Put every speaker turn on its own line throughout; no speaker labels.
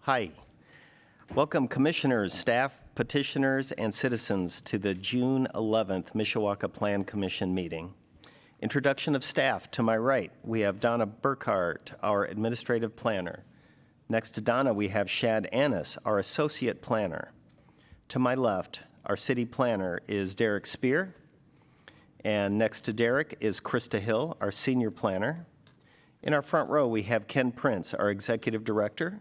Hi. Welcome commissioners, staff, petitioners, and citizens to the June 11th Mishawaka Plan Commission meeting. Introduction of staff. To my right, we have Donna Burkhart, our administrative planner. Next to Donna, we have Shad Annis, our associate planner. To my left, our city planner is Derek Spear. And next to Derek is Krista Hill, our senior planner. In our front row, we have Ken Prince, our executive director.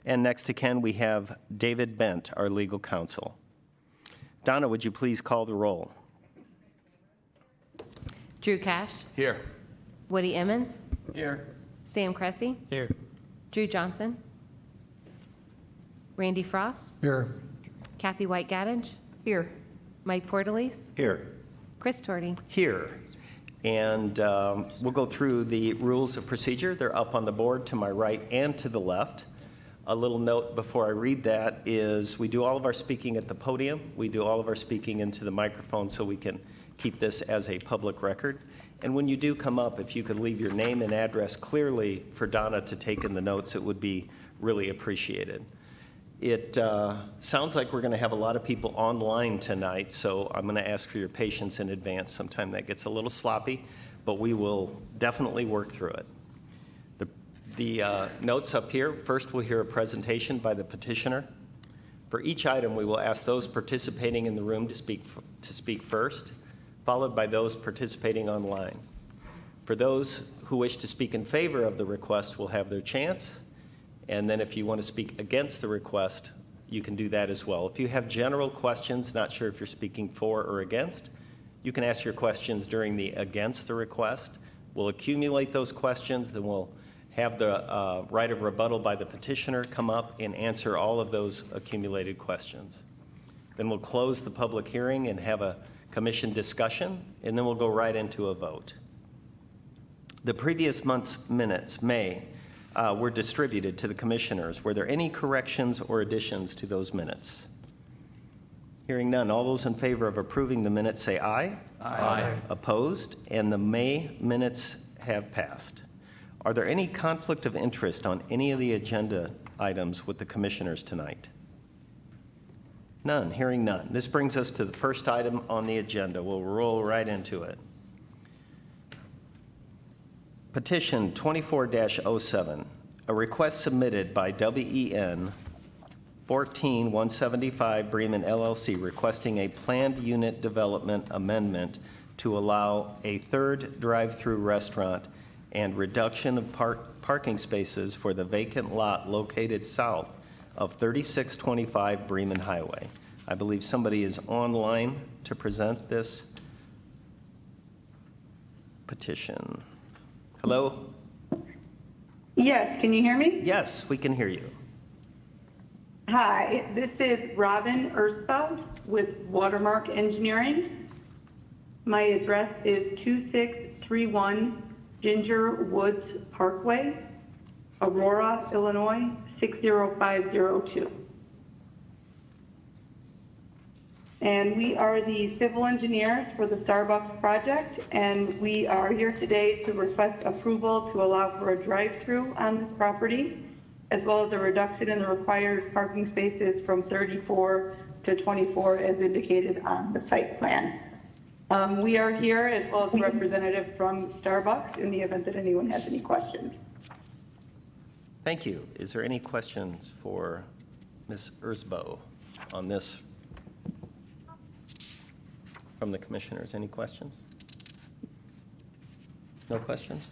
And next to Ken, we have David Bent, our legal counsel. Donna, would you please call the roll?
Drew Cash.
Here.
Woody Emmons.
Here.
Sam Cressy.
Here.
Drew Johnson. Randy Frost.
Here.
Kathy White Gaddage.
Here.
Mike Portalese.
Here.
Chris Torty.
Here. And we'll go through the rules of procedure. They're up on the board to my right and to the left. A little note before I read that is we do all of our speaking at the podium. We do all of our speaking into the microphone so we can keep this as a public record. And when you do come up, if you could leave your name and address clearly for Donna to take in the notes, it would be really appreciated. It sounds like we're going to have a lot of people online tonight, so I'm going to ask for your patience in advance. Sometimes that gets a little sloppy, but we will definitely work through it. The notes up here, first we'll hear a presentation by the petitioner. For each item, we will ask those participating in the room to speak first, followed by those participating online. For those who wish to speak in favor of the request will have their chance, and then if you want to speak against the request, you can do that as well. If you have general questions, not sure if you're speaking for or against, you can ask your questions during the against the request. We'll accumulate those questions, then we'll have the right of rebuttal by the petitioner come up and answer all of those accumulated questions. Then we'll close the public hearing and have a commission discussion, and then we'll go right into a vote. The previous month's minutes, were distributed to the commissioners. Were there any corrections or additions to those minutes? Hearing none, all those in favor of approving the minutes say aye.
Aye.
Opposed? And the May minutes have passed. Are there any conflict of interest on any of the agenda items with the commissioners tonight? None. Hearing none. This brings us to the first item on the agenda. We'll roll right into it. Petition 24-07, a request submitted by WEN 14175 Bremen LLC requesting a planned unit development amendment to allow a third drive-through restaurant and reduction of parking spaces for the vacant lot located south of 3625 Bremen Highway. I believe somebody is online to present this petition. Hello?
Yes, can you hear me?
Yes, we can hear you.
Hi, this is Robin Erspa with Watermark Engineering. My address is 2631 Ginger Woods Parkway, Aurora, Illinois, 60502. And we are the civil engineers for the Starbucks project, and we are here today to request approval to allow for a drive-through on the property, as well as a reduction in the required parking spaces from 34 to 24 as indicated on the site plan. We are here as well as a representative from Starbucks in the event that anyone has any questions.
Thank you. Is there any questions for Ms. Ersbo on this from the commissioners? Any questions? No questions?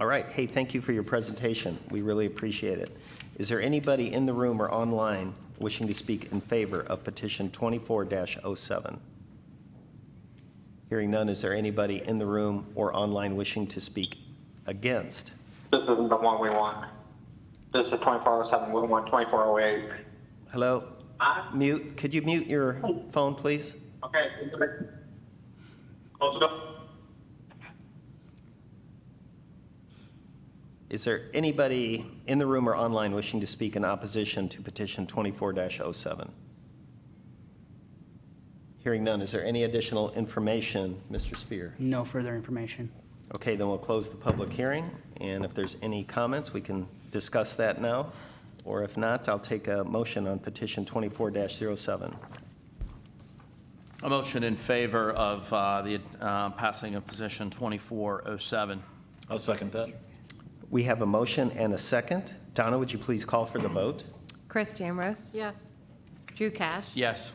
All right. Hey, thank you for your presentation. We really appreciate it. Is there anybody in the room or online wishing to speak in favor of petition 24-07? Hearing none, is there anybody in the room or online wishing to speak against?
This isn't the one we want. This is 2407, we want 2408.
Hello? Mute. Could you mute your phone, please?
Okay. Close it up.
Is there anybody in the room or online wishing to speak in opposition to petition 24-07? Hearing none, is there any additional information, Mr. Spear?
No further information.
Okay, then we'll close the public hearing, and if there's any comments, we can discuss that now, Or if not, I'll take a motion on petition 24-07.
A motion in favor of the passing of petition 2407.
I'll second that.
We have a motion and a second. Donna, would you please call for the vote?
Chris Jamrose?
Yes.
Drew Cash?
Yes.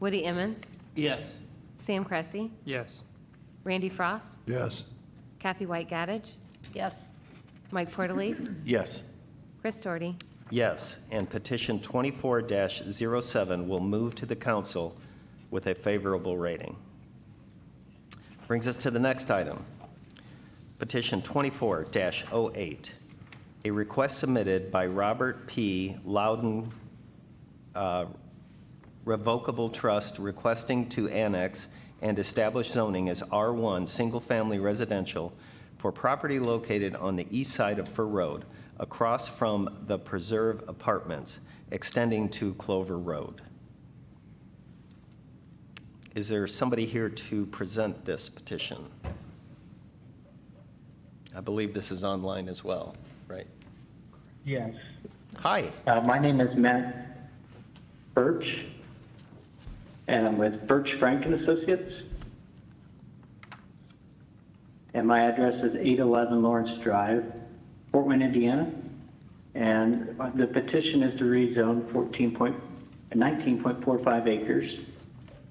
Woody Emmons?
Yes.
Sam Cressy?
Yes.
Randy Frost?
Yes.
Kathy White Gaddage?
Yes.
Mike Portalese?
Yes.
Chris Doherty?
Yes, and petition 24-07 will move to the council with a favorable rating. Brings us to the next item. Petition 24-08, a request submitted by Robert P. Loudon Revocable Trust requesting to annex and establish zoning as R1 Single Family Residential for property located on the east side of Fur Road, across from the Preserve Apartments, extending to Clover Road. Is there somebody here to present this petition? I believe this is online as well, right?
Yes.
Hi.
My name is Matt Birch, and I'm with Birch Frank and Associates. And my address is 811 Lawrence Drive, Fort Wayne, Indiana. And the petition is to rezone 19.45 acres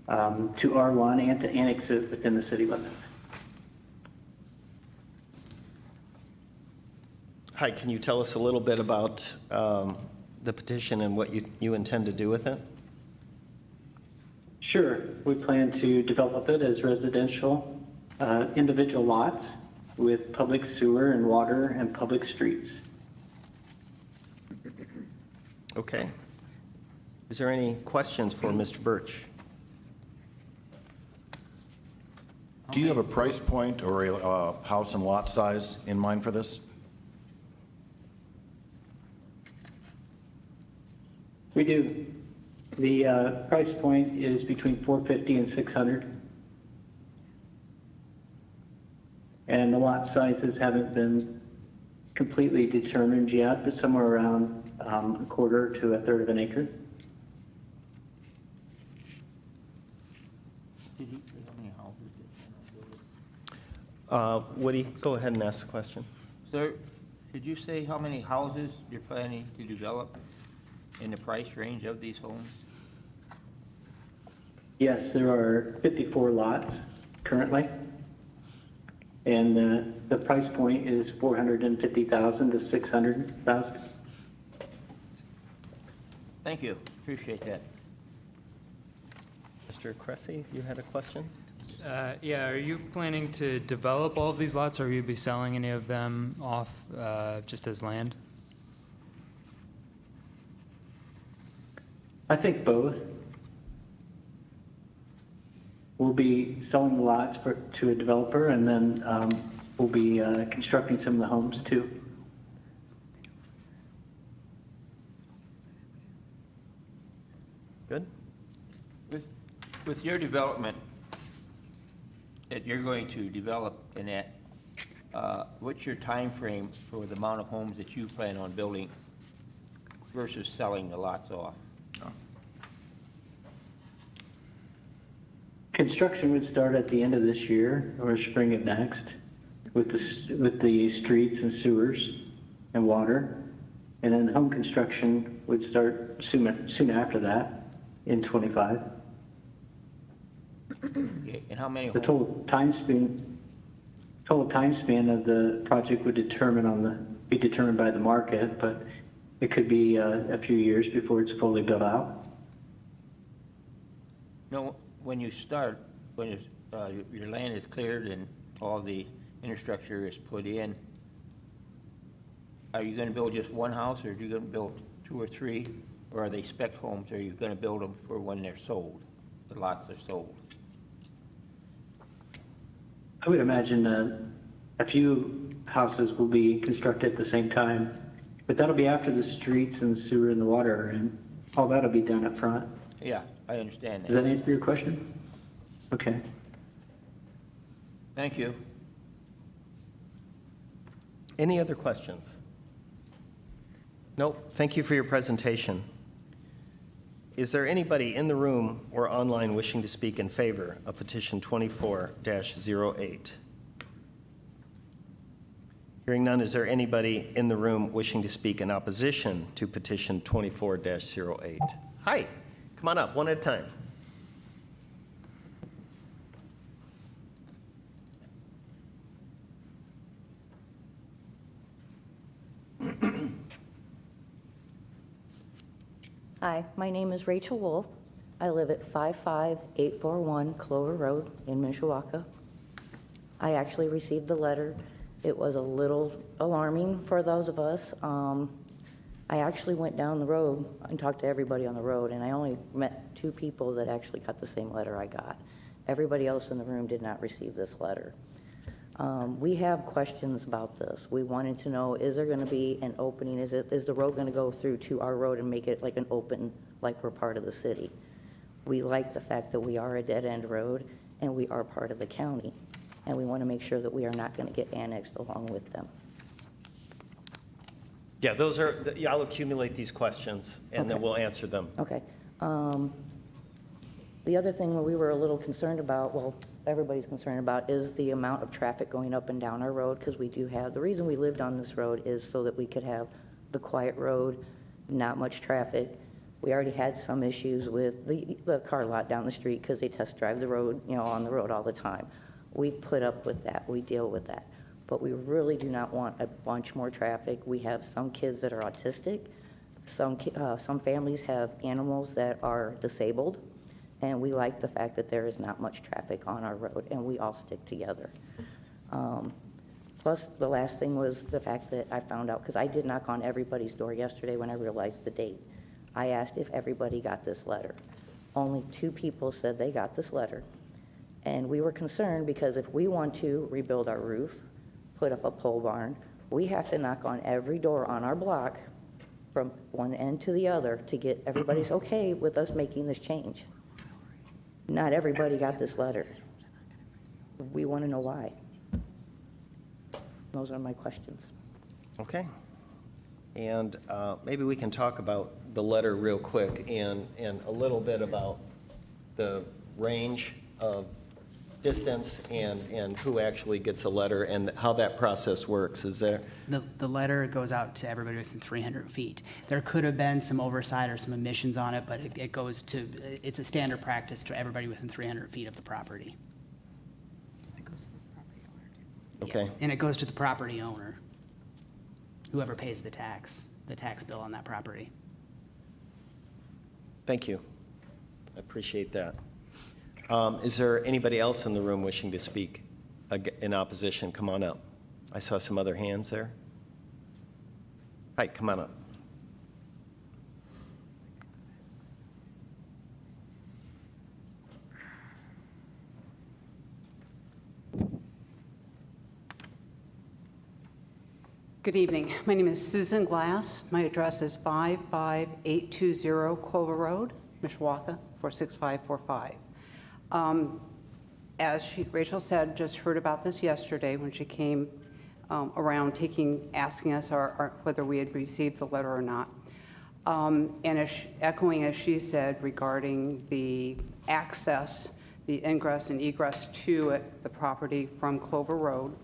to R1 and to annex it within the city limit.
Hi, can you tell us a little bit about the petition and what you intend to do with it?
Sure. We plan to develop it as residential individual lots with public sewer and water and public streets.
Okay. Is there any questions for Mr. Birch?
Do you have a price point or a house and lot size in mind for this?
We do. The price point is between $450 and $600. And the lot sizes haven't been completely determined yet, but somewhere around a quarter to a third of an acre.
Did he say how many houses they're gonna build?
Woody, go ahead and ask the question.
Sir, could you say how many houses you're planning to develop in the price range of these homes?
Yes, there are 54 lots currently. And the price point is $450,000 to $600,000.
Thank you, appreciate that.
Mr. Cressy, you had a question?
Yeah, are you planning to develop all of these lots, or will you be selling any of them off just as land?
I think both. We'll be selling the lots to a developer, and then we'll be constructing some of the homes too.
Good?
With your development that you're going to develop in that, what's your time frame for the amount of homes that you plan on building versus selling the lots off?
Construction would start at the end of this year or spring of next with the streets and sewers and water. And then home construction would start soon after that in '25.
Okay, and how many
The
homes?
total time span of the project would be determined by the market, but it could be a few years before it's fully built out.
No, when you start, when your land is cleared and all the infrastructure is put in, are you going to build just one house, or are you going to build two or three? Or are they spec homes, or are you going to build them for when they're sold, the lots are sold?
I would imagine a few houses will be constructed at the same time, but that'll be after the streets and the sewer and the water, and all that'll be done up front.
Yeah, I understand
Does
that.
that answer your question? Okay.
Thank you.
Any other questions? Nope, thank you for your presentation. Is there anybody in the room or online wishing to speak in favor of petition 24-08? Hearing none, is there anybody in the room wishing to speak in opposition to petition 24-08? Hi, come on up, one at a time.
Hi, my name is Rachel Wolf. I live at 55841 Clover Road in Mishawaka. I actually received the letter. It was a little alarming for those of us. I actually went down the road and talked to everybody on the road, and I only met 2 people that actually got the same letter I got. Everybody else in the room did not receive this letter. We have questions about this. We wanted to know, is there going to be an opening? Is the road going to go through to our road and make it like an open, like we're part of the city? We like the fact that we are a dead-end road and we are part of the county, and we want to make sure that we are not going to get annexed along with them.
Yeah, I'll accumulate these questions and then
Okay.
we'll answer them.
Okay. The other thing that we were a little concerned about, well, everybody's concerned about, is the amount of traffic going up and down our road, because we do have, the reason we lived on this road is so that we could have the quiet road, not much traffic. We already had some issues with the car lot down the street because they test drive the road, on the road all the time. We've put up with that, we deal with that. But we really do not want a bunch more traffic. We have some kids that are autistic, some families have animals that are disabled, and we like the fact that there is not much traffic on our road, and we all stick together. Plus, the last thing was the fact that I found out, because I did knock on everybody's door yesterday when I realized the date. I asked if everybody got this letter. Only 2 people said they got this letter. And we were concerned because if we want to rebuild our roof, put up a pole barn, we have to knock on every door on our block from one end to the other to get everybody's okay with us making this change. Not everybody got this letter. We want to know why. Those are my questions.
Okay. And maybe we can talk about the letter real quick and a little bit about the range of distance and who actually gets a letter and how that process works. Is there?
The letter goes out to everybody within 300 feet. There could have been some oversight or some omissions on it, but it's a standard practice to everybody within 300 feet of the property. It goes to the property owner.
Okay.
Yes, and it goes to the property owner, whoever pays the tax bill on that property.
Thank you. I appreciate that. Is there anybody else in the room wishing to speak in opposition? Come on up. I saw some other hands there. Hi, come on up.
Good evening. My name is Susan Glass. My address is 55820 Clover Road, Mishawaka, 46545. As Rachel said, just heard about this yesterday when she came around asking us whether we had received the letter or not. And echoing as she said regarding the access, the ingress and egress to the property from Clover Road.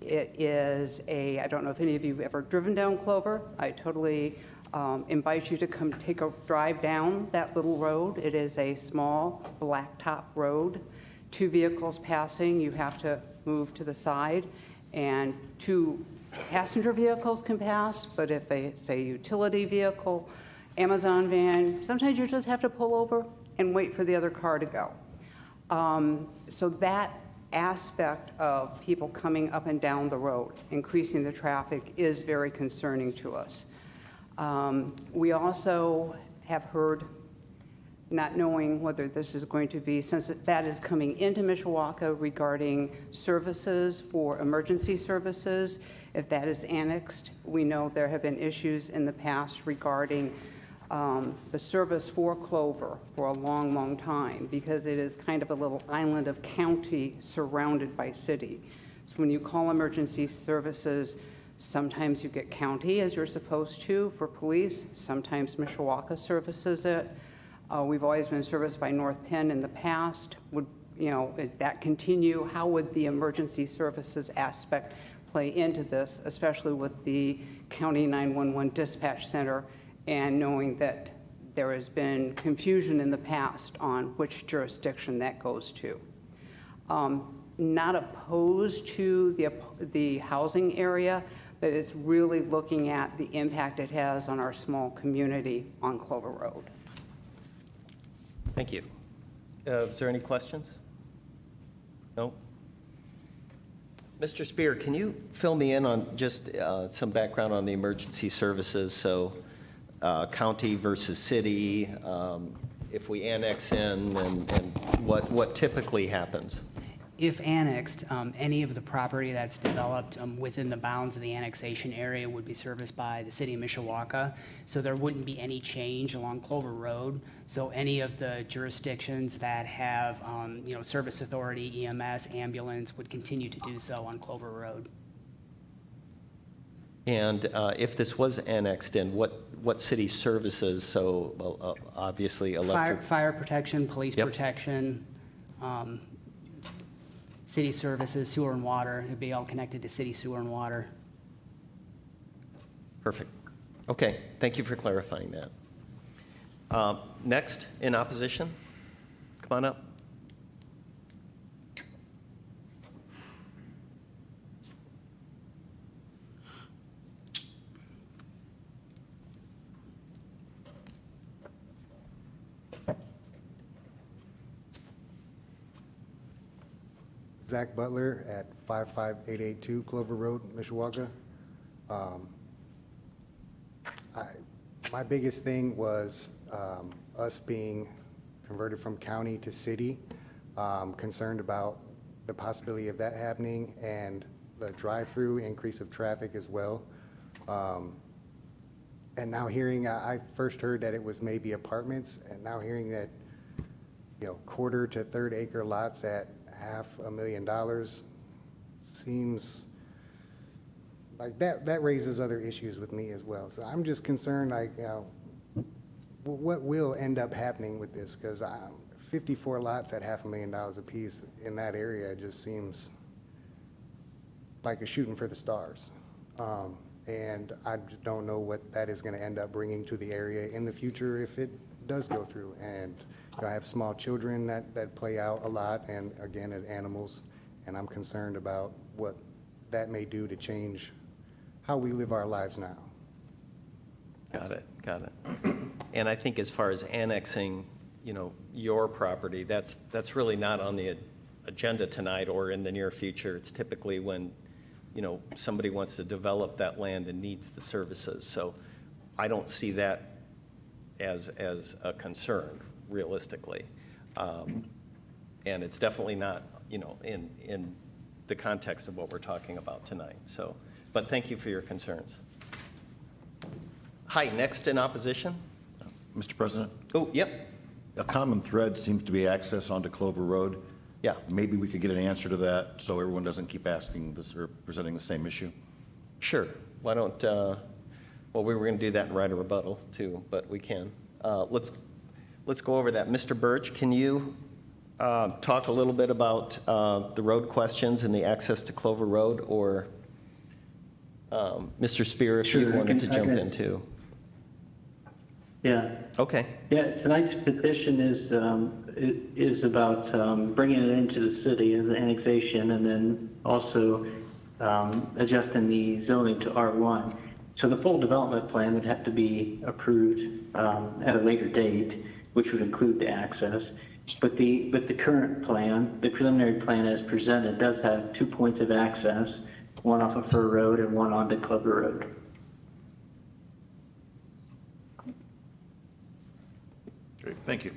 It is I don't know if any of you have ever driven down Clover. I totally invite you to come take a drive down that little road. It is a small blacktop road. 2 vehicles passing, you have to move to the side, and 2 passenger vehicles can pass, but if it's a utility vehicle, Amazon van, sometimes you just have to pull over and wait for the other car to go. So that aspect of people coming up and down the road, increasing the traffic, is very concerning to us. We also have heard, not knowing whether this is going to be, since that is coming into Mishawaka regarding services for emergency services, if that is annexed. We know there have been issues in the past regarding the service for Clover for a long, long time, because it is kind of a little island of county surrounded by city. So when you call emergency services, Sometimes you get county, as you're supposed to, for police. Sometimes Mishawaka services it. We've always been serviced by North Penn in the past. Would, that continue? How would the emergency services aspect play into this, especially with the county 911 dispatch center and knowing that there has been confusion in the past on which jurisdiction that goes to? Not opposed to the housing area, but it's really looking at the impact it has on our small community on Clover Road.
Thank you. Is there any questions? No? Mr. Spear, can you fill me in on just some background on the emergency services? So county versus city, if we annex in, and what typically happens?
If annexed, any of the property that's developed within the bounds of the annexation area would be serviced by the city of Mishawaka, so there wouldn't be any change along Clover Road. So any of the jurisdictions that have, service authority, EMS, ambulance would continue to do so on Clover Road.
And if this was annexed in, what city services? So obviously electric.
Fire protection, police
Yep.
protection, city services, sewer and water. It'd be all connected to city sewer and water.
Perfect. Okay, thank you for clarifying that. Next, in opposition, come on up.
Zach Butler at 55882 Clover Road, Mishawaka. My biggest thing was us being converted from county to city, concerned about the possibility of that happening and the drive-through increase of traffic as well. And now hearing, I first heard that it was maybe apartments, and now hearing that, quarter to third acre lots at $500,000 seems like that raises other issues with me as well. So I'm just concerned, what will end up happening with this? Because 54 lots at $500,000 a piece in that area just seems like a shooting for the stars. And I just don't know what that is going to end up bringing to the area in the future if it does go through. And I have small children that play out a lot, and again, at animals, and I'm concerned about what that may do to change how we live our lives now.
Got it. And I think as far as annexing, your property, that's really not on the agenda tonight or in the near future. It's typically when, somebody wants to develop that land and needs the services. So I don't see that as a concern, realistically. And it's definitely not, in the context of what we're talking about tonight. So, but thank you for your concerns. Hi, next in opposition?
Mr. President?
Oh, yep.
A common thread seems to be access onto Clover Road.
Yeah.
Maybe we could get an answer to that so everyone doesn't keep asking this or presenting the same issue.
Sure. Why don't, well, we were going to do that in right of rebuttal too, but we can. Let's go over that. Mr. Birch, can you talk a little bit about the road questions and the access to Clover Road, or Mr. Spear, if you
Sure,
wanted to
I
jump
can.
in too?
Yeah.
Okay.
Yeah, tonight's petition is about bringing it into the city as an annexation, and then also adjusting the zoning to R1. So the full development plan would have to be approved at a later date, which would include the access. But the current plan, the preliminary plan as presented, does have 2 points of access, one off of Fur Road and one onto Clover Road.
Great, thank you.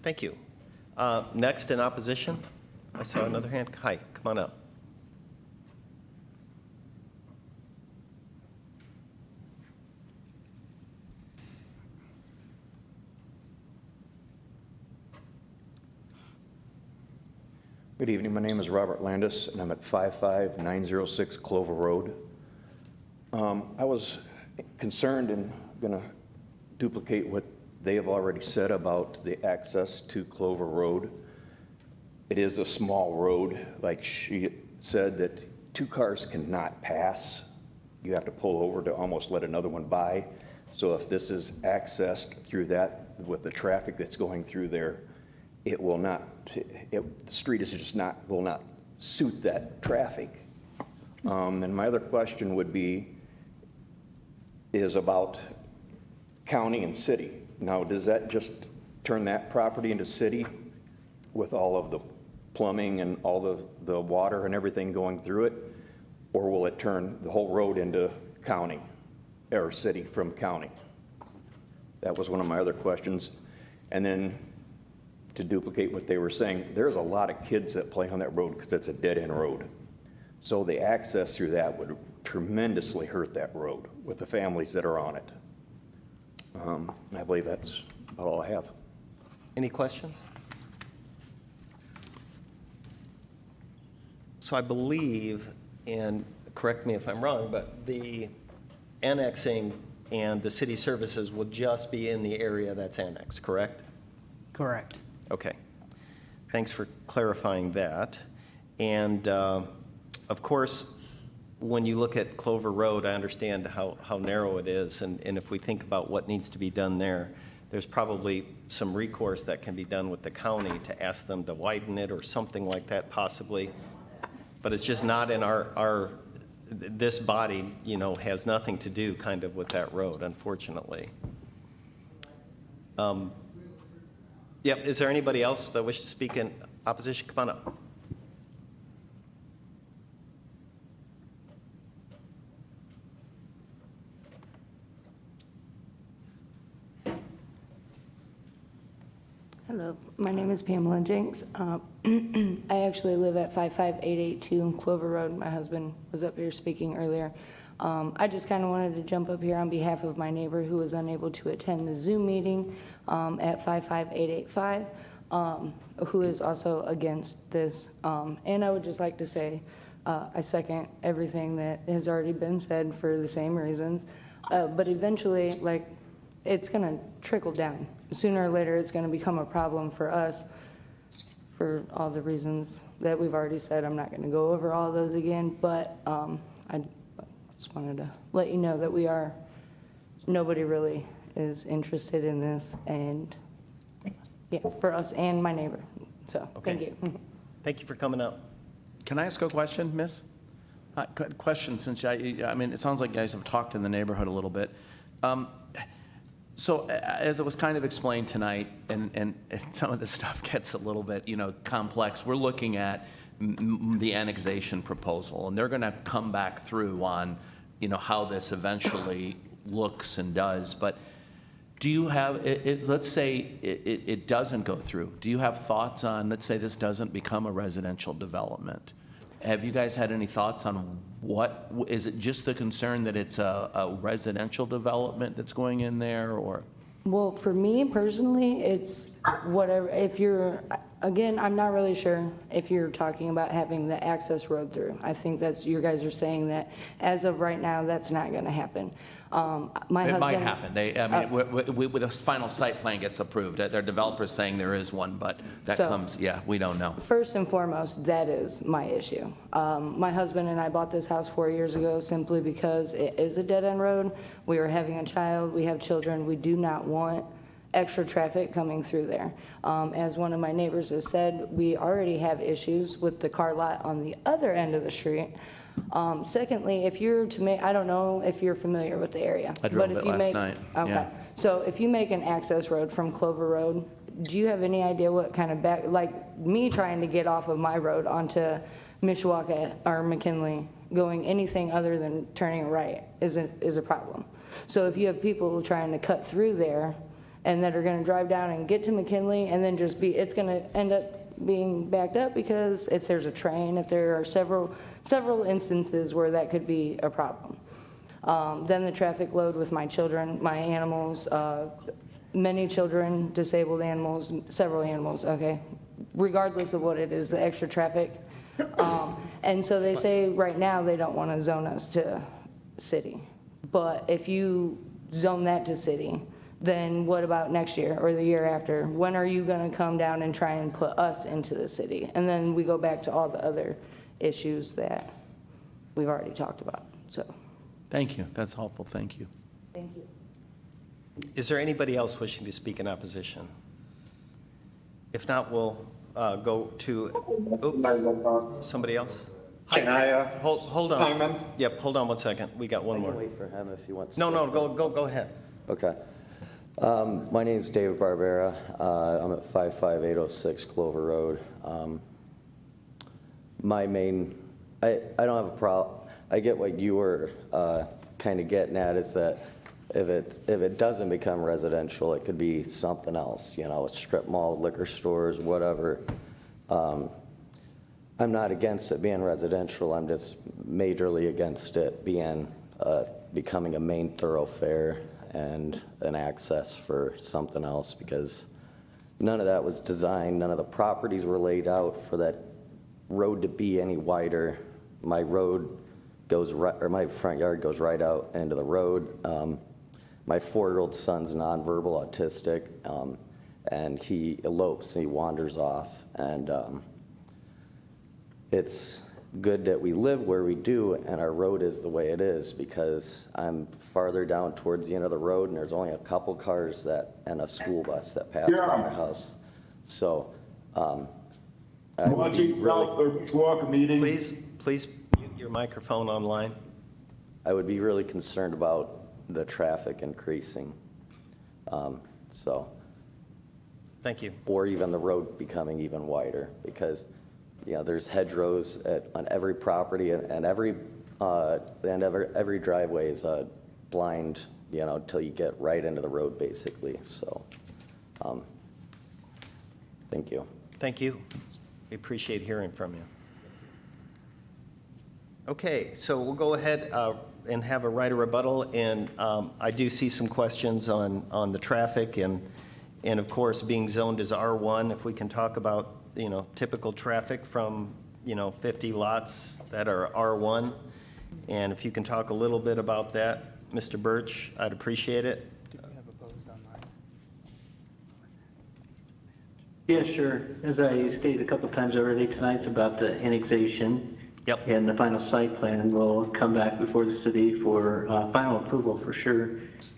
Thank you. Next in opposition? I saw another hand. Hi, come on up.
Good evening. My name is Robert Landis, and I'm at 55906 Clover Road. I was concerned and going to duplicate what they have already said about the access to Clover Road. It is a small road, like she said, that 2 cars cannot pass. You have to pull over to almost let another one by. So if this is accessed through that, with the traffic that's going through there, it will not, the street is just not, will not suit that traffic. And my other question would be, is about county and city. Now, does that just turn that property into city with all of the plumbing and all the water and everything going through it? Or will it turn the whole road into county, or city from county? That was one of my other questions. And then to duplicate what they were saying, there's a lot of kids that play on that road because it's a dead-end road. So the access through that would tremendously hurt that road with the families that are on it. I believe that's about all I have.
Any questions? So I believe, and correct me if I'm wrong, but the annexing and the city services will just be in the area that's annexed, correct?
Correct.
Okay. Thanks for clarifying that. And of course, when you look at Clover Road, I understand how narrow it is. And if we think about what needs to be done there, there's probably some recourse that can be done with the county to ask them to widen it or something like that possibly. But it's just not in this body, you know, has nothing to do kind of with that road, unfortunately. Yep, is there anybody else that wishes to speak in opposition? Come on up.
Hello, my name is Pamela Jenks. I actually live at 55882 Clover Road. My husband was up here speaking earlier. I just kind of wanted to jump up here on behalf of my neighbor who was unable to attend the Zoom meeting at 55885, who is also against this. And I would just like to say I second everything that has already been said for the same reasons. But eventually, like, it's going to trickle down. Sooner or later, it's going to become a problem for us for all the reasons that we've already said. I'm not going to go over all those again, but I just wanted to let you know that nobody really is interested in this, and yeah, for us and my neighbor. So,
Okay.
Thank you.
Thank you for coming up.
Can I ask a question, miss? Question, since I mean, it sounds like you guys have talked in the neighborhood a little bit. So as it was kind of explained tonight, and some of this stuff gets a little bit, you know, complex, we're looking at the annexation proposal, and they're going to come back through on, you know, how this eventually looks and does. But do you have, let's say it doesn't go through, do you have thoughts on, let's say this doesn't become a residential development? Have you guys had any thoughts on what, is it just the concern that it's a residential development that's going in there, or?
Well, for me personally, it's whatever. If you're, again, I'm not really sure if you're talking about having the access road through. I think that's, you guys are saying that as of right now, that's not going to happen. My
It
husband,
might happen. I mean, with a final site plan gets approved, their developer's saying there is one, but that
So-
comes, yeah, we don't know.
First and foremost, that is my issue. My husband and I bought this house 4 years ago simply because it is a dead-end road. We were having a child, we have children, we do not want extra traffic coming through there. As one of my neighbors has said, we already have issues with the car lot on the other end of the street. Secondly, if you're to make, I don't know if you're familiar with the area.
I drove
but if
it
you
last
make-
night,
Okay.
yeah.
So if you make an access road from Clover Road, do you have any idea what kind of back, like me trying to get off of my road onto Mishawaka or McKinley, going anything other than turning right is a problem. So if you have people trying to cut through there and that are gonna drive down and get to McKinley and then just be, it's gonna end up being backed up because if there's a train, if there are several instances where that could be a problem. Then the traffic load with my children, my animals, many children, disabled animals, several animals, okay? regardless of what it is, the extra traffic. And so they say right now they don't want to zone us to city. But if you zone that to city, then what about next year or the year after? When are you going to come down and try and put us into the city? And then we go back to all the other issues that we've already talked about, so.
Thank you. That's helpful. Thank you.
Thank you.
Is there anybody else wishing to speak in opposition? If not, we'll go to, somebody else?
Can I,
Hold on.
comment?
Yep, hold on one second. We got one
I can
more.
wait for him if he wants.
No,
to.
no, go ahead.
Okay. My name's David Barbera. I'm at 55806 Clover Road. My main, I don't have a problem. I get what you were kind of getting at, is that if it doesn't become residential, it could be something else, you know, a strip mall, liquor stores, whatever. I'm not against it being residential. I'm just majorly against it being becoming a main thoroughfare and an access for something else, because none of that was designed, none of the properties were laid out for that road to be any wider. My road goes right, or my front yard goes right out into the road. My 4-year-old son's nonverbal autistic, and he elopes and he wanders off. And it's good that we live where we do and our road is the way it is, because I'm farther down towards the end of the road and there's only a couple cars and a school bus that pass by my house. So, I would be really,
Please mute your microphone online.
I would be really concerned about the traffic increasing. So,
Thank you.
or even the road becoming even wider, because, you know, there's hedgerows on every property, and every driveway is blind, you know, until you get right into the road, basically. So, thank you.
Thank you. We appreciate hearing from you. Okay, so we'll go ahead and have a right of rebuttal, and I do see some questions on the traffic, and of course, being zoned as R1, if we can talk about, you know, typical traffic from, you know, 50 lots that are R1, and if you can talk a little bit about that, Mr. Birch, I'd appreciate it.
Yeah, sure. As I stated a couple times already tonight, it's about the annexation.
Yep.
And the final site plan will come back before the city for final approval for sure.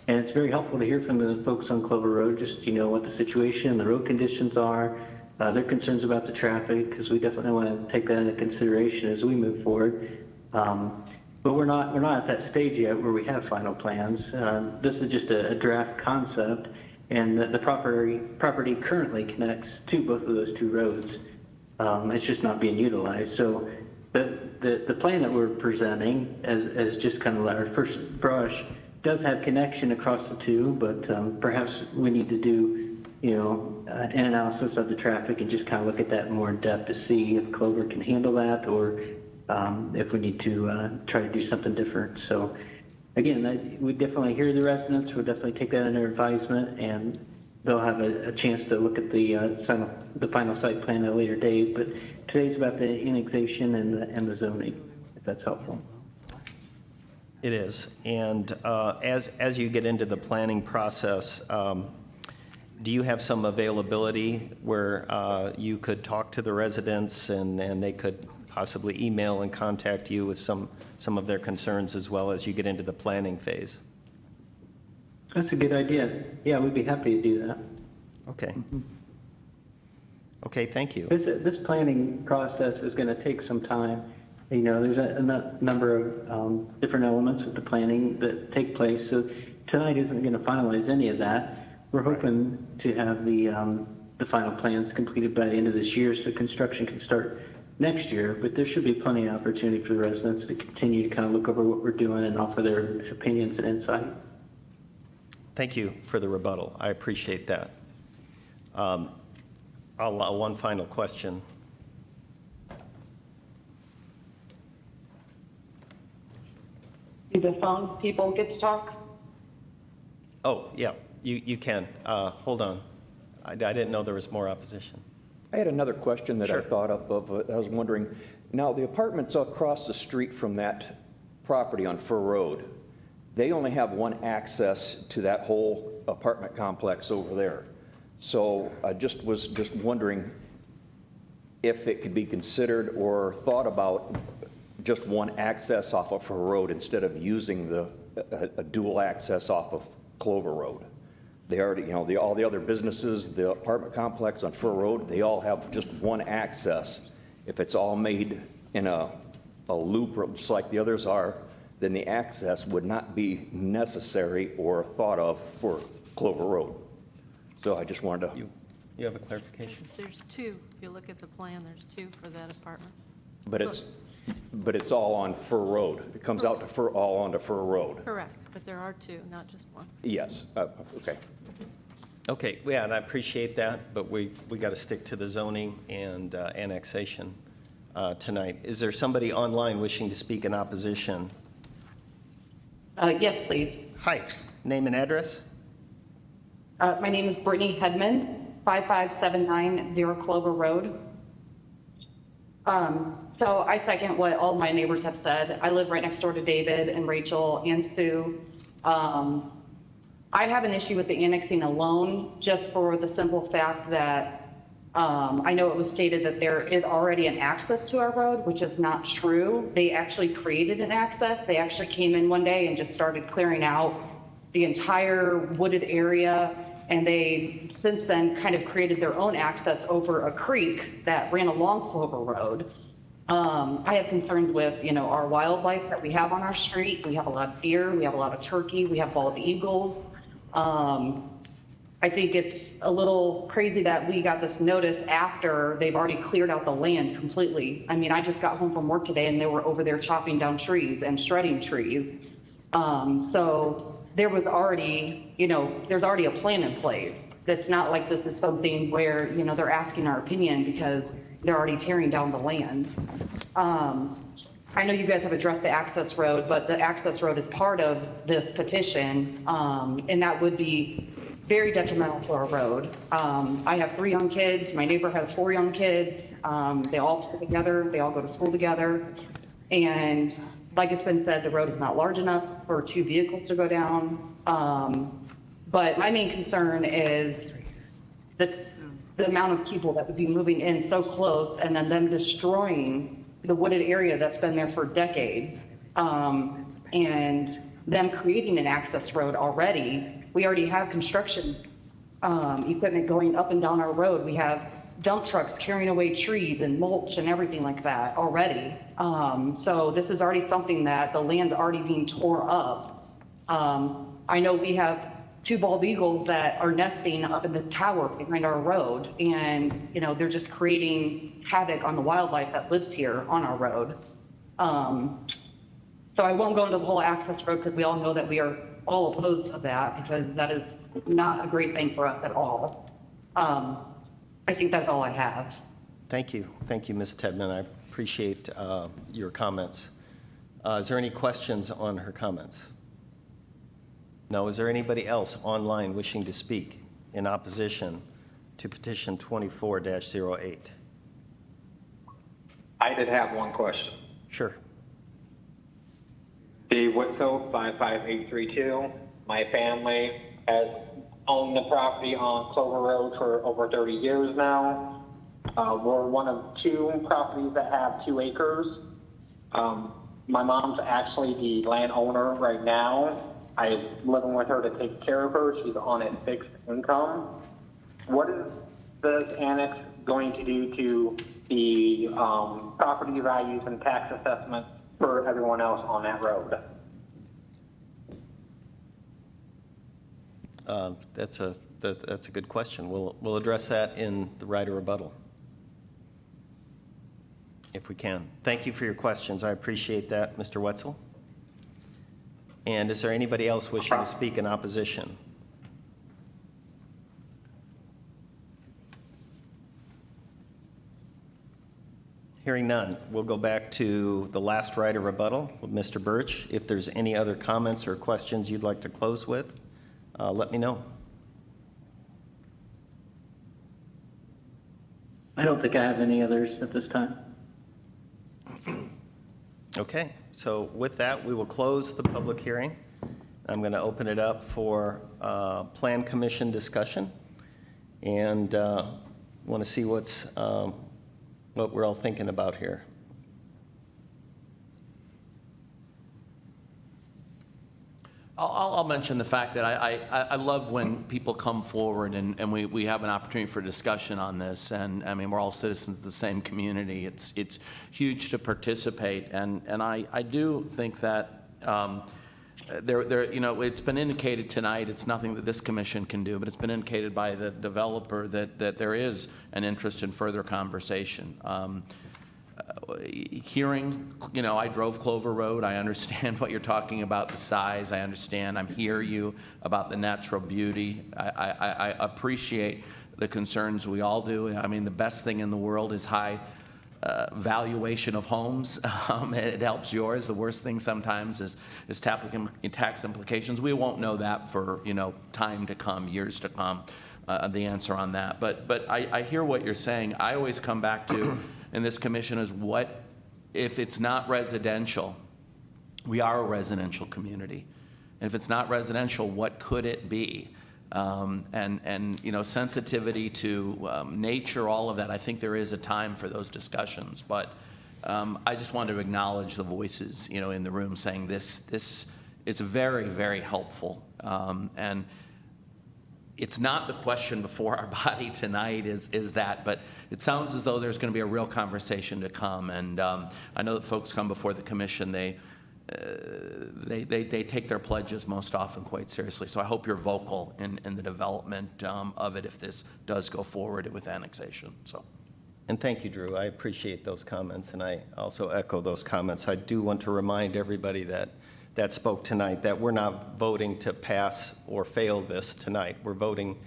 And it's very helpful to hear from the folks on Clover Road, just, you know, what the situation, the road conditions are, their concerns about the traffic, because we definitely want to take that into consideration as we move forward. But we're not at that stage yet where we have final plans. This is just a draft concept, and the property currently connects to both of those two roads. It's just not being utilized. So the plan that we're presenting as just kind of our first brush does have connection across the two, but perhaps we need to do, you know, an analysis of the traffic and just kind of look at that more in depth to see if Clover can handle that, or if we need to try to do something different. So again, we definitely hear the residents. We'll definitely take that under advisement, and they'll have a chance to look at the final site plan at a later date. But today's about the annexation and the zoning, if that's helpful.
It is. And as you get into the planning process, do you have some availability where you could talk to the residents and they could possibly email and contact you with some of their concerns as well as you get into the planning phase?
That's a good idea. Yeah, we'd be happy to do that.
Okay. Okay, thank you.
This planning process is going to take some time. You know, there's a number of different elements of the planning that take place. So tonight isn't going to finalize any of that. We're hoping to have the final plans completed by the end of this year, so construction can start next year. But there should be plenty of opportunity for the residents to continue to kind of look over what we're doing and offer their opinions and insight.
Thank you for the rebuttal. I appreciate that. I'll allow one final question.
Do the phone people get to talk?
Oh, yeah, you can. Hold on. I didn't know there was more opposition.
I had another question that I
Sure.
thought up of. I was wondering, now the apartments across the street from that property on Fur Road, they only have one access to that whole apartment complex over there. So I was just wondering if it could be considered or thought about just one access off of Fur Road instead of using a dual access off of Clover Road. They already, all the other businesses, the apartment complex on Fur Road, they all have just one access. If it's all made in a loop, just like the others are, then the access would not be necessary or thought of for Clover Road. So I just wanted to.
You have a clarification?
There's two. If you look at the plan, there's two for that apartment.
But it's all on Fur Road. It comes out to all onto Fur Road.
Correct, but there are two, not just one.
Yes, okay.
Okay, yeah, and I appreciate that, but we got to stick to the zoning and annexation tonight. Is there somebody online wishing to speak in opposition?
Yes, please.
Hi, name and address?
My name is Brittany Hedman, 5579 Clover Road. So I second what all my neighbors have said. I live right next door to David and Rachel and Sue. I have an issue with the annexing alone, just for the simple fact that I know it was stated that there is already an access to our road, which is not true. They actually created an access. They actually came in one day and just started clearing out the entire wooded area. And they, since then, kind of created their own access over a creek that ran along Clover Road. I have concerns with, our wildlife that we have on our street. We have a lot of deer, we have a lot of turkey, we have bald eagles. I think it's a little crazy that we got this notice after they've already cleared out the land completely. I mean, I just got home from work today and they were over there chopping down trees and shredding trees. So there was already, there's already a plan in place. That's not like this is something where, they're asking our opinion because they're already tearing down the land. I know you guys have addressed the access road, but the access road is part of this petition, and that would be very detrimental to our road. I have 3 young kids. My neighbor has 4 young kids. They all stay together. They all go to school together. And like it's been said, the road is not large enough for 2 vehicles to go down. But my main concern is the amount of people that would be moving in so close and then them destroying the wooded area that's been there for decades. And them creating an access road already. We already have construction equipment going up and down our road. We have dump trucks carrying away trees and mulch and everything like that already. So this is already something that the land's already being tore up. I know we have 2 bald eagles that are nesting up in the tower behind our road, and they're just creating havoc on the wildlife that lives here on our road. So I won't go into the whole access road because we all know that we are all opposed to that because that is not a great thing for us at all. I think that's all I have.
Thank you, Ms. Tedman. I appreciate your comments. Is there any questions on her comments? No. Is there anybody else online wishing to speak in opposition to petition 24-08?
I did have one question.
Sure.
Dave Whitfield, 55832. My family has owned the property on Clover Road for over 30 years now. We're one of 2 properties that have 2 acres. My mom's actually the landowner right now. I'm living with her to take care of her. She's on a fixed income. What is the annex going to do to the property values and tax assessments for everyone else on that road?
That's a good question. We'll address that in the right of rebuttal, if we can. Thank you for your questions. I appreciate that, Mr. Wetzel. And is there anybody else wishing to speak in opposition? Hearing none, we'll go back to the last right of rebuttal with Mr. Birch. If there's any other comments or questions you'd like to close with, let me know.
I don't think I have any others at this time.
Okay, so with that, we will close the public hearing. I'm going to open it up for Plan Commission discussion, and want to see what we're all thinking about here.
I'll mention the fact that I love when people come forward and we have an opportunity for discussion on this. And I mean, we're all citizens of the same community. It's huge to participate. And I do think that it's been indicated tonight, it's nothing that this commission can do, but it's been indicated by the developer that there is an interest in further conversation. Hearing, I drove Clover Road. I understand what you're talking about, the size. I understand. I hear you about the natural beauty. I appreciate the concerns. We all do. I mean, the best thing in the world is high valuation of homes. It helps yours. The worst thing sometimes is tax implications. We won't know that for, time to come, years to come, the answer on that. But I hear what you're saying. I always come back to, in this commission, is what if it's not residential? We are a residential community. And if it's not residential, what could it be? Sensitivity to nature, all of that. I think there is a time for those discussions. But I just wanted to acknowledge the voices, in the room saying this is very, very helpful. And it's not the question before our body tonight is that, but it sounds as though there's going to be a real conversation to come. And I know that folks come before the commission, they take their pledges most often quite seriously. So I hope you're vocal in the development of it if this does go forward with annexation. So.
And thank you, Drew. I appreciate those comments, and I also echo those comments. I do want to remind everybody that spoke tonight that we're not voting to pass or fail this tonight. We're voting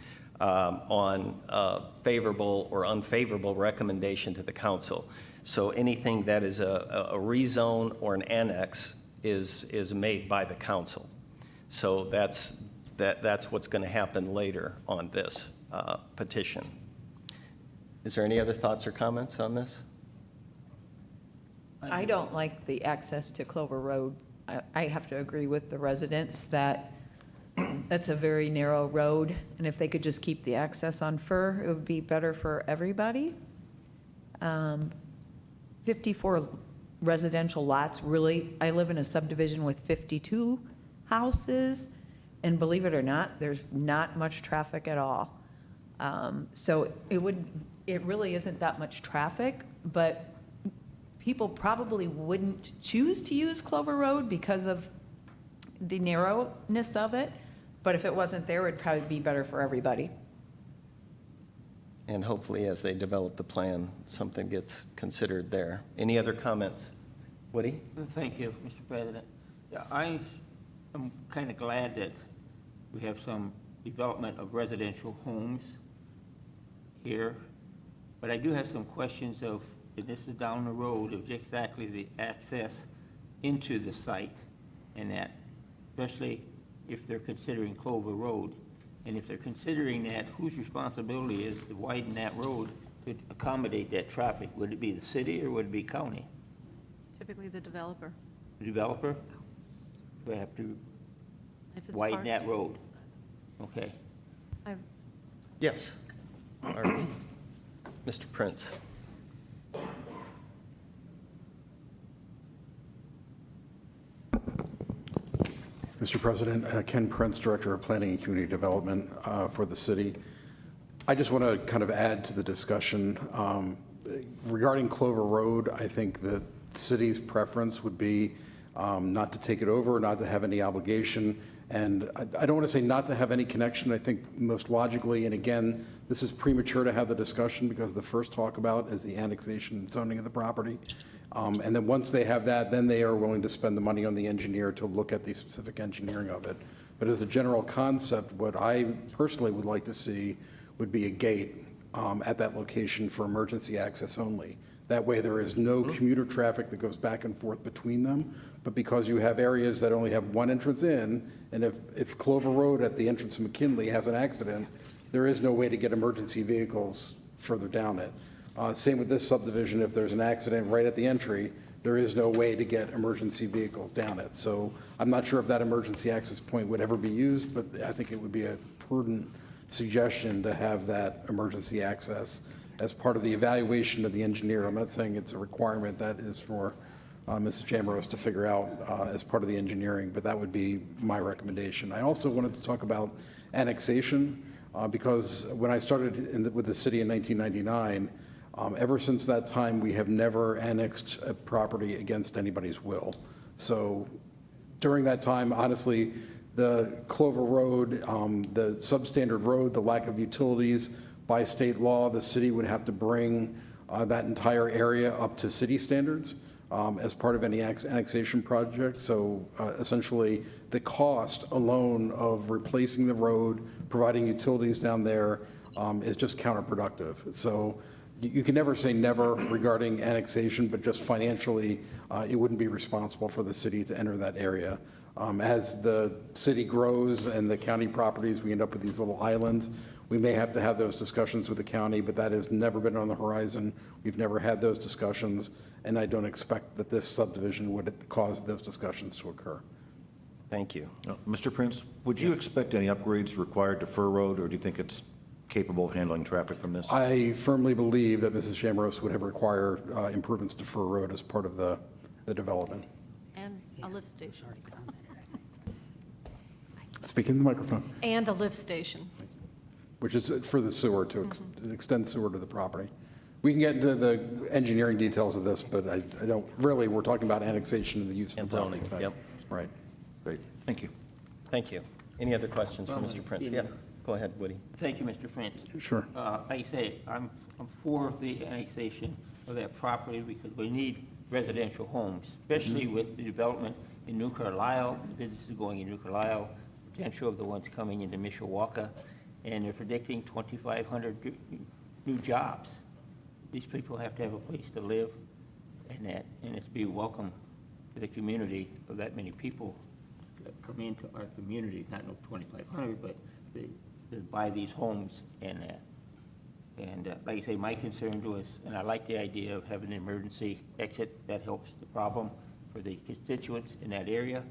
on a favorable or unfavorable recommendation to the council. So anything that is a rezone or an annex is made by the council. So that's what's going to happen later on this petition. Is there any other thoughts or comments on this?
I don't like the access to Clover Road. I have to agree with the residents that that's a very narrow road, and if they could just keep the access on Fur, it would be better for everybody. 54 residential lots, really. I live in a subdivision with 52 houses, and believe it or not, there's not much traffic at all. So it really isn't that much traffic, but people probably wouldn't choose to use Clover Road because of the narrowness of it. But if it wasn't there, it'd probably be better for everybody.
And hopefully, as they develop the plan, something gets considered there. Any other comments? Woody?
Thank you, Mr. President. Yeah, I am kind of glad that we have some development of residential homes here, but I do have some questions of, and this is down the road, of exactly the access into the site and that, especially if they're considering Clover Road. And if they're considering that, whose responsibility is to widen that road to accommodate that traffic? Would it be the city or would it be county?
Typically the developer.
The developer? Do I have to
If it's
widen
part-
that road? Okay.
Yes. All right. Mr. Prince.
Mr. President, Ken Prince, Director of Planning and Community Development for the city. I just want to kind of add to the discussion. Regarding Clover Road, I think the city's preference would be not to take it over, not to have any obligation. And I don't want to say not to have any connection. I think most logically, and again, this is premature to have the discussion because the first talk about is the annexation and zoning of the property. And then once they have that, then they are willing to spend the money on the engineer to look at the specific engineering of it. But as a general concept, what I personally would like to see would be a gate at that location for emergency access only. That way there is no commuter traffic that goes back and forth between them. But because you have areas that only have one entrance in, and if Clover Road at the entrance of McKinley has an accident, there is no way to get emergency vehicles further down it. Same with this subdivision, if there's an accident right at the entry, there is no way to get emergency vehicles down it. So I'm not sure if that emergency access point would ever be used, but I think it would be a prudent suggestion to have that emergency access as part of the evaluation of the engineer. I'm not saying it's a requirement, that is for Mrs. Chamorros to figure out as part of the engineering, but that would be my recommendation. I also wanted to talk about annexation, because when I started with the city in 1999, ever since that time, we have never annexed a property against anybody's will. So during that time, honestly, the Clover Road, the substandard road, the lack of utilities, by state law, the city would have to bring that entire area up to city standards as part of any annexation project. So essentially, the cost alone of replacing the road, providing utilities down there is just counterproductive. So you can never say never regarding annexation, but just financially, it wouldn't be responsible for the city to enter that area. As the city grows and the county properties, we end up with these little islands. We may have to have those discussions with the county, but that has never been on the horizon. We've never had those discussions, and I don't expect that this subdivision would cause those discussions to occur.
Thank you.
Mr. Prince, would you expect any upgrades required to Fur Road, or do you think it's capable of handling traffic from this?
I firmly believe that Mrs. Chamorros would have required improvements to Fur Road as part of the development.
And a lift station.
Speaking to the microphone,
And a lift station.
which is for the sewer, to extend sewer to the property. We can get into the engineering details of this, but I don't, really, we're talking about annexation and the use of
And
the property
zoning,
tonight.
yep.
Right.
Great, thank you.
Thank you. Any other questions for
Well,
Mr. Prince?
yeah.
Yeah, go ahead, Woody.
Thank you, Mr. Prince.
Sure.
Like I say, I'm for the annexation of that property because we need residential homes, especially with the development in New Carlisle, the businesses going in New Carlisle, potential of the ones coming into Mishawaka, and they're predicting 2,500 new jobs. These people have to have a place to live, and it's be welcome to the community of that many people that come into our community, not no 2,500, but they buy these homes and that. And like I say, my concern was, and I like the idea of having an emergency exit, that helps the problem for the constituents in that area,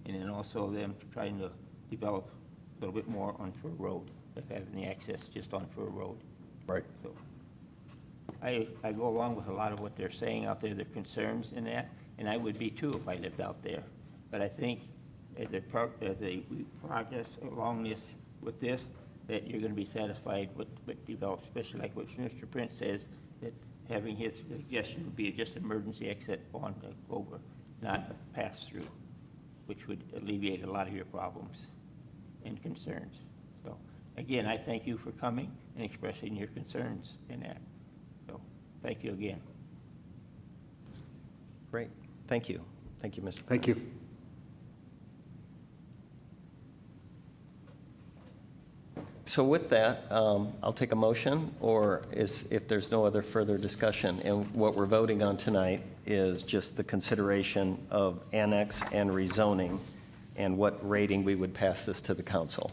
and then also them trying to develop a little bit more on Fur Road, of having the access just on Fur Road.
Right.
So I go along with a lot of what they're saying out there, their concerns in that, and I would be too if I lived out there. But I think as we progress along this, with this, that you're going to be satisfied with what develops, especially like what Mr. Prince says, that having his suggestion would be just emergency exit on the Clover, not a pass-through, which would alleviate a lot of your problems and concerns. So, again, I thank you for coming and expressing your concerns in that. So, thank you again.
Great. Thank you. Thank you, Mr. Prince.
Thank you.
So with that, I'll take a motion, or if there's no other further discussion. And what we're voting on tonight is just the consideration of annex and rezoning and what rating we would pass this to the council.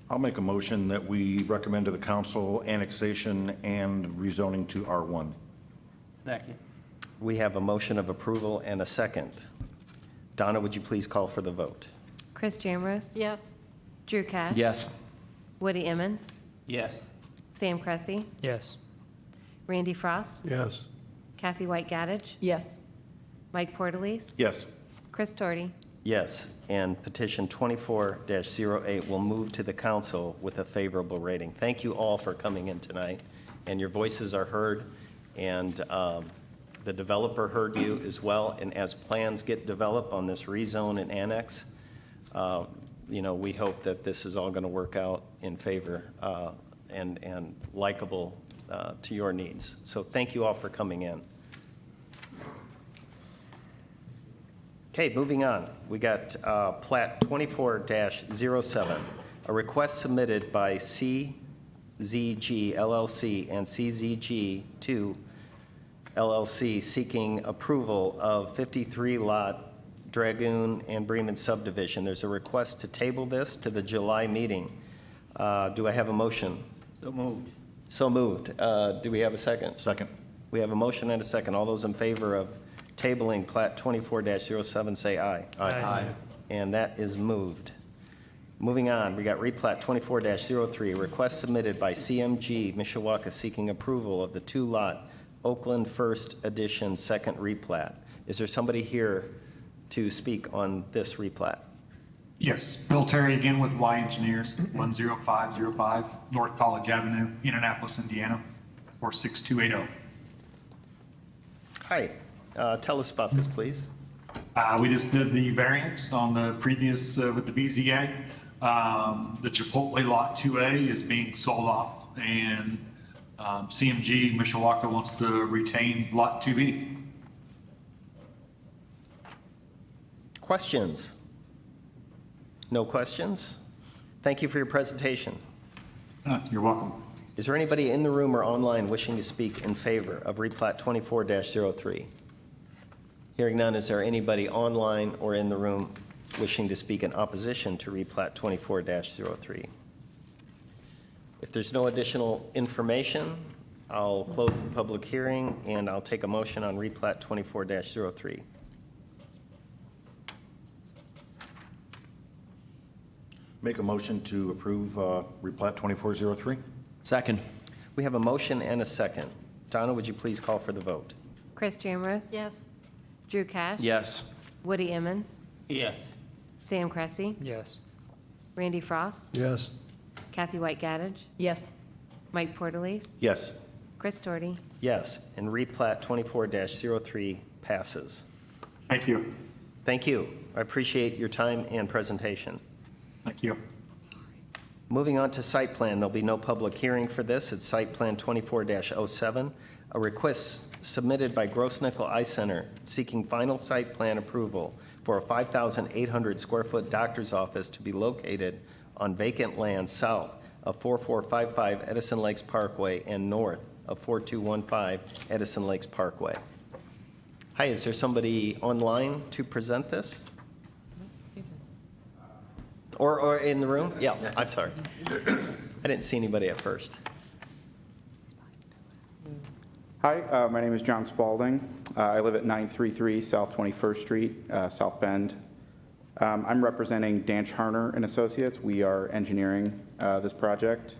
I'll make a motion that we recommend to the council annexation and rezoning to R1.
Second.
We have a motion of approval and a second. Donna, would you please call for the vote?
Chris Jamrose?
Yes.
Drew Cash?
Yes.
Woody Emmons?
Yes.
Sam Cressy?
Yes.
Randy Frost?
Yes.
Kathy White Gaddich?
Yes.
Mike Portalese?
Yes.
Chris Torty?
Yes, and petition 24-08 will move to the council with a favorable rating. Thank you all for coming in tonight, and your voices are heard, and the developer heard you as well, and as plans get developed on this rezone and annex, we hope that this is all going to work out in favor and likable to your needs. So thank you all for coming in. Okay, moving on. We got Plat 24-07, a request submitted by CZG LLC and CZG2 LLC seeking approval of 53-lot Dragoon and Bremen subdivision. There's a request to table this to the July meeting. Do I have a motion?
So moved.
So moved. Do we have a second?
Second.
We have a motion and a second. All those in favor of tabling plat 24-07, say aye.
Aye.
And that is moved. Moving on, we got replat 24-03, request submitted by CMG Mishawaka seeking approval of the two-lot Oakland First Edition second replat. Is there somebody here to speak on this replat?
Yes, Bill Terry again with Y Engineers, 10505 North College Avenue, Indianapolis, Indiana, 46280.
Hi, tell us about this, please.
We just did the variance on the previous with the BZA. The Chipotle Lot 2A is being sold off, and CMG Mishawaka wants to retain Lot 2B.
Questions? No questions? Thank you for your presentation.
You're welcome.
Is there anybody in the room or online wishing to speak in favor of replat 24-03? Hearing none, is there anybody online or in the room wishing to speak in opposition to replat 24-03? If there's no additional information, I'll close the public hearing and I'll take a motion on replat 24-03.
Make a motion to approve replat 2403.
Second.
We have a motion and a second. Donna, would you please call for the vote?
Chris Jamrus?
Yes.
Drew Cash?
Yes.
Woody Emmons?
Yes.
Sam Cressy?
Yes.
Randy Frost?
Yes.
Kathy White Gaddage?
Yes.
Mike Portalese?
Yes.
Chris Doherty?
Yes, and replat 24-03 passes.
Thank you.
Thank you. I appreciate your time and presentation.
Thank you.
Moving on to site plan, there'll be no public hearing for this. It's site plan 24-07, a request submitted by Gross Nickel Eye Center seeking final site plan approval for a 5,800 square foot doctor's office to be located on vacant land south of 4455 Edison Lakes Parkway and north of 4215 Edison Lakes Parkway. Hi, is there somebody online to present this? Or in the room? Yeah, I'm sorry. I didn't see anybody at first.
Hi, my name is John Spalding. I live at 933 South 21st Street, South Bend. I'm representing Danch Harner and Associates. We are engineering this project.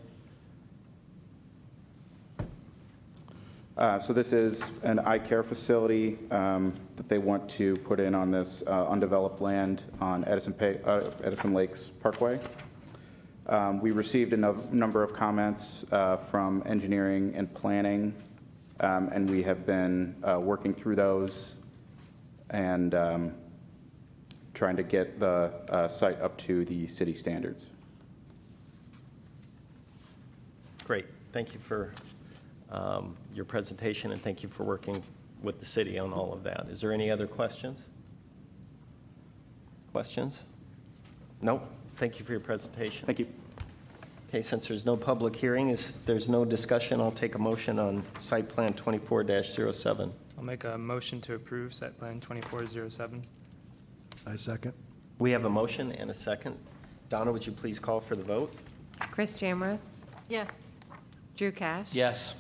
So this is an eye care facility that they want to put in on this undeveloped land on Edison Lakes Parkway. We received a number of comments from engineering and planning, and we have been working through those and trying to get the site up to the city standards.
Great. Thank you for your presentation, and thank you for working with the city on all of that. Is there any other questions? Questions? No? Thank you for your presentation.
Thank you.
Okay, since there's no public hearing, there's no discussion, I'll take a motion on site plan 24-07.
I'll make a motion to approve site plan 2407.
I second.
We have a motion and a second. Donna, would you please call for the vote?
Chris Jamrus?
Yes.
Drew Cash?
Yes.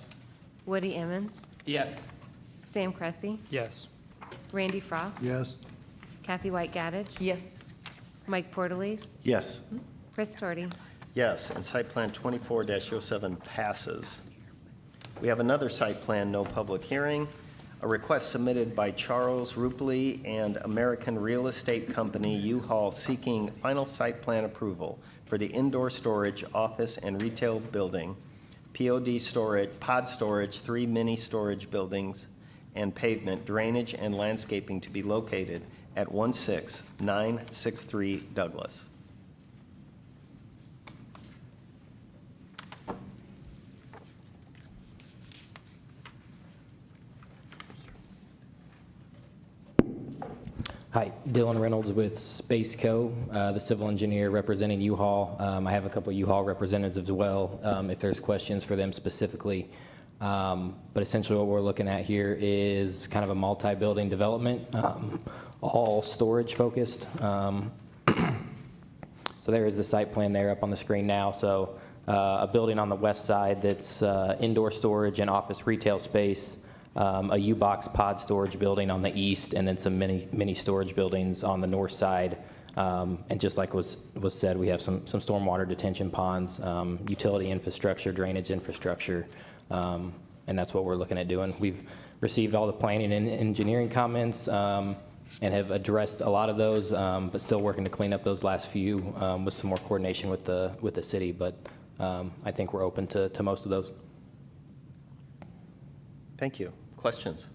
Woody Emmons?
Yes.
Sam Cressy?
Yes.
Randy Frost?
Yes.
Kathy White Gaddage?
Yes.
Mike Portalese?
Yes.
Chris Doherty?
Yes, and site plan 24-07 passes. We have another site plan, no public hearing, a request submitted by Charles Rupley and American Real Estate Company U-Haul seeking final site plan approval for the indoor storage, office, and retail building, POD storage, pod storage, 3 mini storage buildings, and pavement, drainage, and landscaping to be located at 16963 Douglas.
Hi, Dylan Reynolds with Space Co., the civil engineer representing U-Haul. I have a couple U-Haul representatives as well, if there's questions for them specifically. But essentially what we're looking at here is kind of a multi-building development, all storage focused. So there is the site plan there up on the screen now. So a building on the west side that's indoor storage and office retail space, a U-Box pod storage building on the east, and then some mini storage buildings on the north side. And just like was said, we have some stormwater detention ponds, utility infrastructure, drainage infrastructure, and that's what we're looking at doing. We've received all the planning and engineering comments and have addressed a lot of those, but still working to clean up those last few with some more coordination with the city. But I think we're open to most of those.
Thank you. Questions?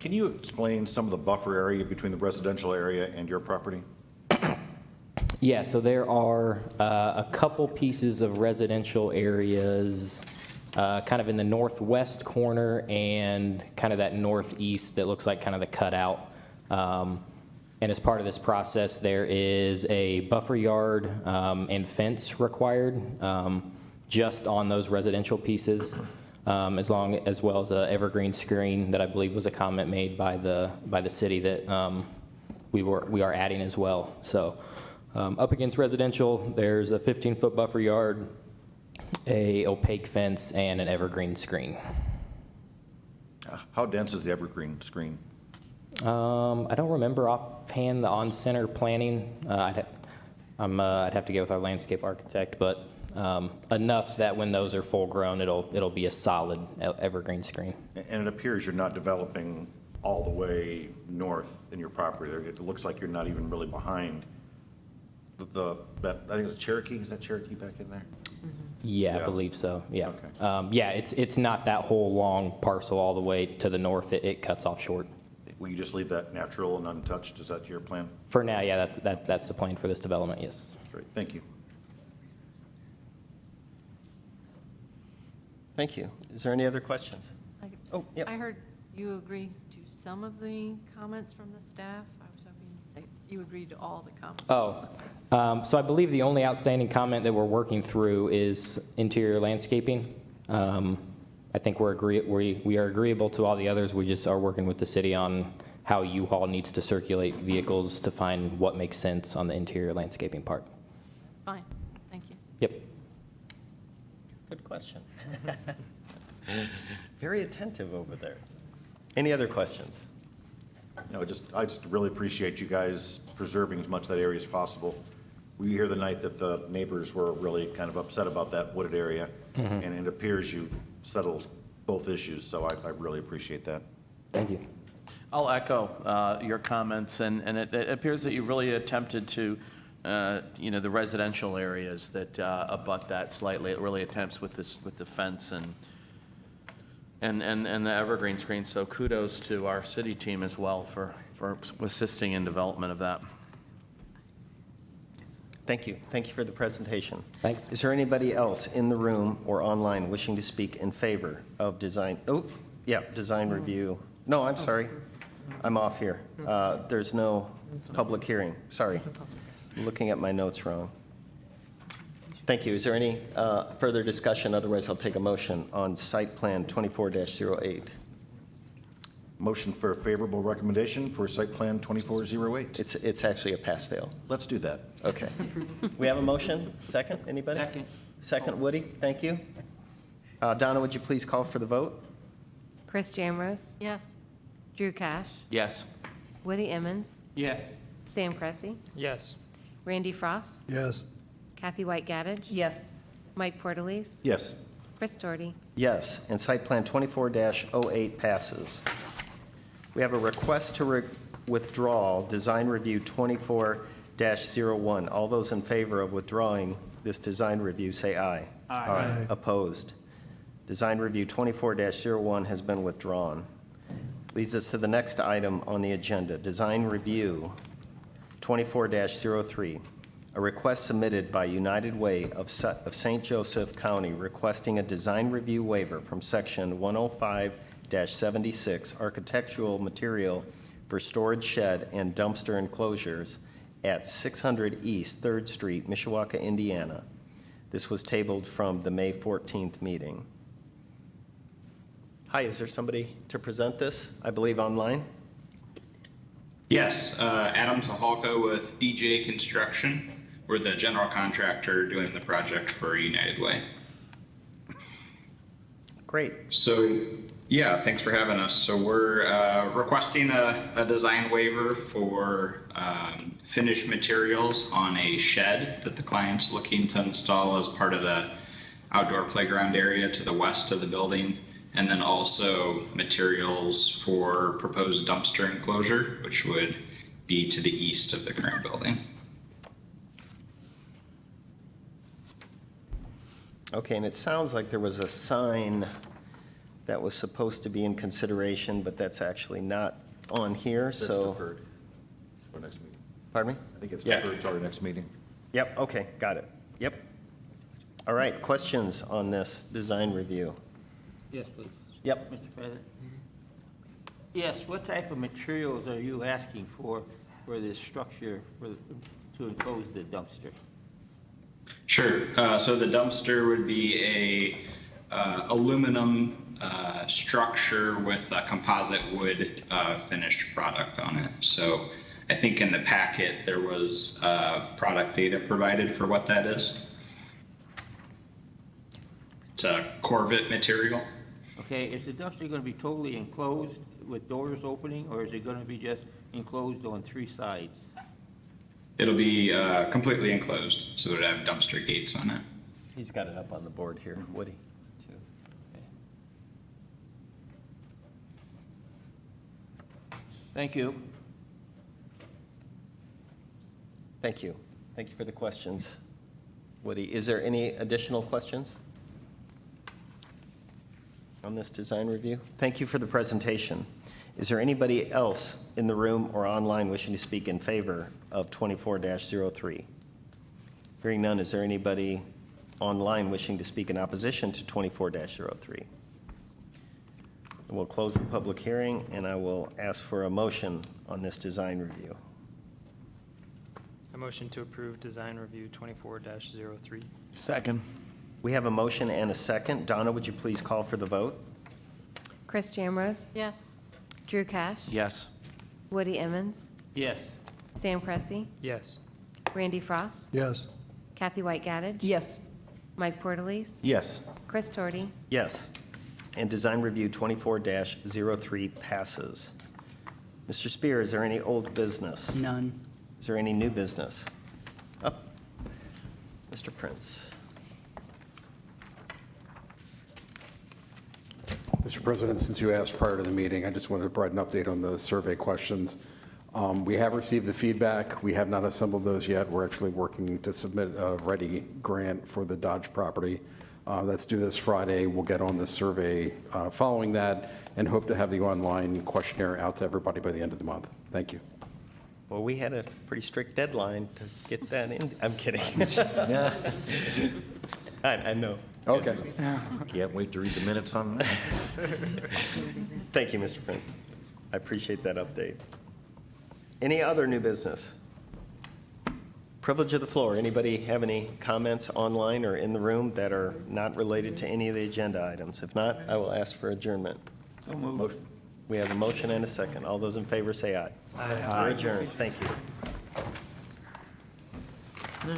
Can you explain some of the buffer area between the residential area and your property?
Yeah, so there are a couple pieces of residential areas kind of in the northwest corner and kind of that northeast that looks like kind of the cutout. And as part of this process, there is a buffer yard and fence required just on those residential pieces, as well as an evergreen screen that I believe was a comment made by the city that we are adding as well. So up against residential, there's a 15-foot buffer yard, a opaque fence, and an evergreen screen.
How dense is the evergreen screen?
I don't remember offhand the on-center planning. I'd have to get with our landscape architect, but enough that when those are full-grown, it'll be a solid evergreen screen.
And it appears you're not developing all the way north in your property. It looks like you're not even really behind that, I think it's a Cherokee. Is that Cherokee back in there?
Yeah, I believe so, yeah. Okay. Yeah, it's not that whole long parcel all the way to the north. It cuts off short.
Will you just leave that natural and untouched? Is that your plan?
For now, yeah, that's the plan for this development, yes.
Great, thank you.
Thank you. Is there any other questions? Oh, yeah.
I heard you agree to some of the comments from the staff. I was hoping to say you agreed to all the comments.
So I believe the only outstanding comment that we're working through is interior landscaping. I think we are agreeable to all the others. We just are working with the city on how U-Haul needs to circulate vehicles to find what makes sense on the interior landscaping part.
That's fine. Thank you.
Yep.
Good question. Very attentive over there. Any other questions?
No, I just really appreciate you guys preserving as much of that area as possible. We hear the night that the neighbors were really kind of upset about that wooded area, and it appears you settled both issues, so I really appreciate that.
Thank you.
I'll echo your comments, and it appears that you really attempted to, the residential areas that abut that slightly. It really attempts with the fence and the evergreen screen. So kudos to our city team as well for assisting in development of that.
Thank you. Thank you for the presentation.
Thanks.
Is there anybody else in the room or online wishing to speak in favor of design? Oh, yeah, design review. No, I'm sorry. I'm off here. There's no public hearing. Sorry. I'm looking at my notes wrong. Thank you. Is there any further discussion? Otherwise, I'll take a motion on site plan 24-08.
Motion for a favorable recommendation for site plan 2408.
It's actually a pass-fail.
Let's do that.
Okay. We have a motion? Second? Anybody?
Second.
Second, Woody. Thank you. Donna, would you please call for the vote?
Chris Jamrose,
Yes.
Drew Cash,
Yes.
Woody Emmons,
Yes.
Sam Cressy,
Yes.
Randy Frost,
Yes.
Kathy White Gaddage,
Yes.
Mike Portalese,
Yes.
Chris Doherty.
Yes, and site plan 24-08 passes. We have a request to withdraw design review 24-01. All those in favor of withdrawing this design review, say aye.
Aye.
Opposed? Design review 24-01 has been withdrawn. Leads us to the next item on the agenda, design review 24-03. A request submitted by United Way of St. Joseph County requesting a design review waiver from section 105-76 architectural material for storage shed and dumpster enclosures at 600 East 3rd Street, Mishawaka, Indiana. This was tabled from the May 14th meeting. Hi, is there somebody to present this, I believe online?
Yes, Adam Zahalka with DJ Construction. we're the general contractor doing the project for United Way.
Great.
So, yeah, thanks for having us. So we're requesting a design waiver for finished materials on a shed that the client's looking to install as part of the outdoor playground area to the west of the building, and then also materials for proposed dumpster enclosure, which would be to the east of the current building.
Okay, and it sounds like there was a sign that was supposed to be in consideration, but that's actually not on here,
That's
so.
deferred for next meeting.
Pardon me?
I think it's
Yeah.
deferred to our next meeting.
Yep, okay, got it. Yep. All right, questions on this design review?
Yes, please.
Yep.
Mr. President? Yes, what type of materials are you asking for this structure to enclose the dumpster?
Sure. So the dumpster would be a aluminum structure with a composite wood finished product on it. So I think in the packet there was product data provided for what that is. It's a Corvette material.
Okay, is the dumpster going to be totally enclosed with doors opening, or is it going to be just enclosed on 3 sides?
It'll be completely enclosed, so it would have dumpster gates on it.
He's got it up on the board here, Woody, too.
Thank you.
Thank you. Thank you for the questions, Woody. Is there any additional questions on this design review? Thank you for the presentation. Is there anybody else in the room or online wishing to speak in favor of 24-03? Hearing none, is there anybody online wishing to speak in opposition to 24-03? We'll close the public hearing, and I will ask for a motion on this design review.
A motion to approve design review 24-03.
Second.
We have a motion and a second. Donna, would you please call for the vote?
Chris Jamrose?
Yes.
Drew Cash?
Yes.
Woody Emmons?
Yes.
Sam Cressy?
Yes.
Randy Frost?
Yes.
Kathy White Gaddage?
Yes.
Mike Portalese?
Yes.
Chris Torty?
Yes. And design review 24-03 passes. Mr. Spear, is there any old business?
None.
Is there any new business? Up. Mr. Prince.
Mr. President, since you asked prior to the meeting, I just wanted to provide an update on the survey questions. We have received the feedback. We have not assembled those yet. We're actually working to submit a ready grant for the Dodge property. That's due this Friday. We'll get on the survey following that and hope to have the online questionnaire out to everybody by the end of the month. Thank you.
Well, we had a pretty strict deadline to get that in. I'm kidding. I know.
Okay. Can't wait to read the minutes on that.
Thank you, Mr. Prince. I appreciate that update. Any other new business? Privilege of the floor. Anybody have any comments online or in the room that are not related to any of the agenda items? If not, I will ask for adjournment.
So moved.
We have a motion and a second. All those in favor say aye. Aye. We're adjourned. Thank you.